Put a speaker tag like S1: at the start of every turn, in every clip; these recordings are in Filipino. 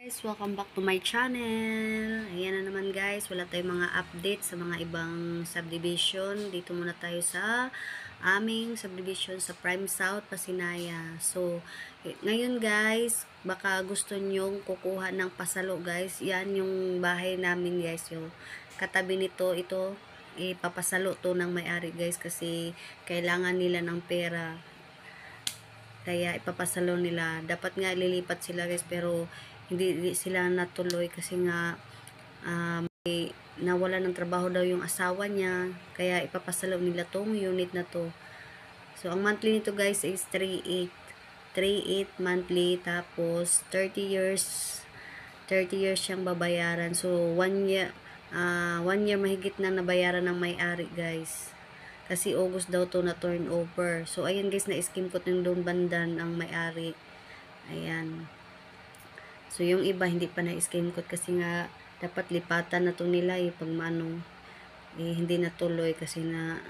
S1: Guys, welcome back to my channel. Ayan na naman guys, wala tayong mga update sa mga ibang subdivision. Dito muna tayo sa aming subdivision sa Prime South, Pasinaya. So, ngayon guys, baka gusto nyong kukuha ng pasalo guys. Yan yung bahay namin guys. Yung katabi nito, ito, ipapasalo to ng may-ari guys kasi kailangan nila ng pera. Kaya ipapasalo nila. Dapat nga lilipat sila guys pero hindi sila natuloy kasi nga nawala ng trabaho daw yung asawa niya. Kaya ipapasalo nila tong unit na to. So ang monthly nito guys is 3.8. 3.8 monthly tapos 30 years siyang babayaran. So 1 year 1 year mahigit na nabayaran ng may-ari guys. Kasi August daw to na turnover. So, ayan guys, na-scheme ko yung doon bandan ang may-ari. Ayan. So, yung iba hindi pa na-scheme ko kasi nga dapat lipatan na to nila pag maano, hindi natuloy kasi na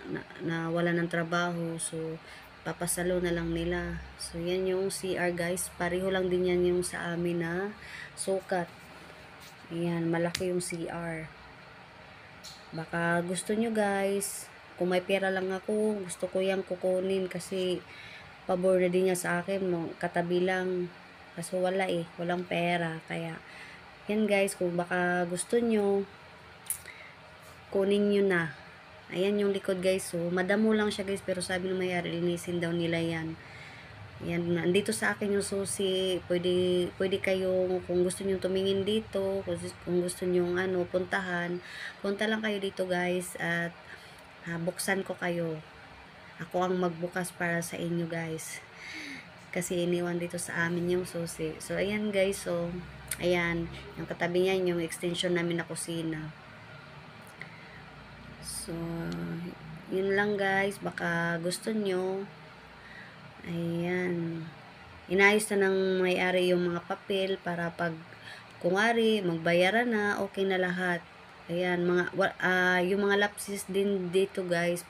S1: wala ng trabaho. So, papasalo na lang nila. So, yan yung CR guys. Pareho lang din yan yung sa amin na sukat. Ayan, malaki yung CR. Baka gusto nyo guys. Kung may pera lang ako, gusto ko yang kukunin kasi pabor na din niya sa akin, no? Katabi lang. Kaso wala walang pera. Kaya, yan guys, kung baka gusto nyo, kunin nyo na. Ayan yung likod guys. So, madamo lang siya guys, pero sabi ng mayari, linisin daw nila yan. Yan, nandito sa akin yung susi. Pwede kayo, kung gusto nyo tumingin dito, kung gusto nyo puntahan, punta lang kayo dito guys, at buksan ko kayo. Ako ang magbukas para sa inyo guys. Kasi iniwan dito sa amin yung susi. So, ayan guys. So, ayan. Yung katabi niyan, yung extension namin na kusina. So, yun lang guys. Baka gusto nyo. Ayan. Inayos na ng may-ari yung mga papel para pag kungari, magbayaran na, okay na lahat. Ayan, yung mga lapses din dito guys,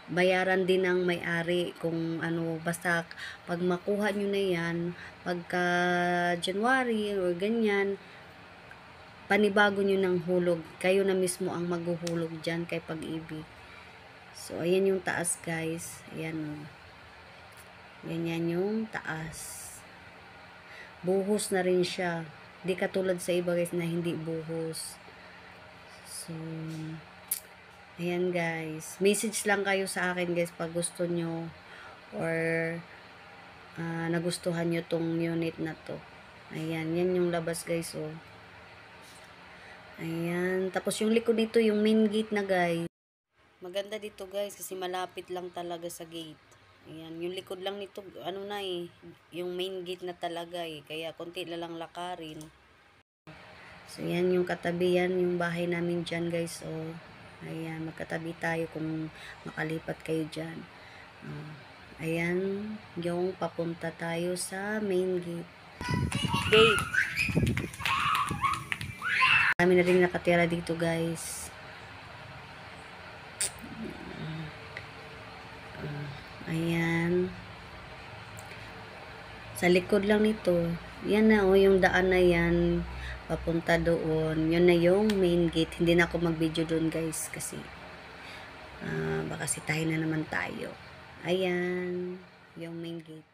S1: bayaran din ng may-ari kung basta pag makuha nyo na yan, pagka January or ganyan, panibago nyo ng hulog. Kayo na mismo ang maghuhulog dyan kay Pag-ibig. So, ayan yung taas guys. Ayan. Ganyan yung taas. Buhos na rin siya. Di katulad sa iba guys na hindi buhos. So, ayan guys. Message lang kayo sa akin guys pag gusto nyo or nagustuhan nyo tong unit na to. Ayan, yan yung labas guys. Oh. Ayan. Tapos yung likod nito, yung main gate na guys. Maganda dito guys kasi malapit lang talaga sa gate. Ayan, yung likod lang nito, yung main gate na talaga Kaya konti lang lakarin. So, yan yung katabi, yan yung bahay namin dyan guys. So, ayan, magkatabi tayo kung makalipat kayo dyan. Ayan, yung papunta tayo sa main gate. Kami na rin nakatira dito guys. Ayan. Sa likod lang nito, yan na yung daan na yan. Papunta doon. Yun na yung main gate. Hindi na ako mag-video doon guys kasi baka sitahin na naman tayo. Ayan. Yung main gate.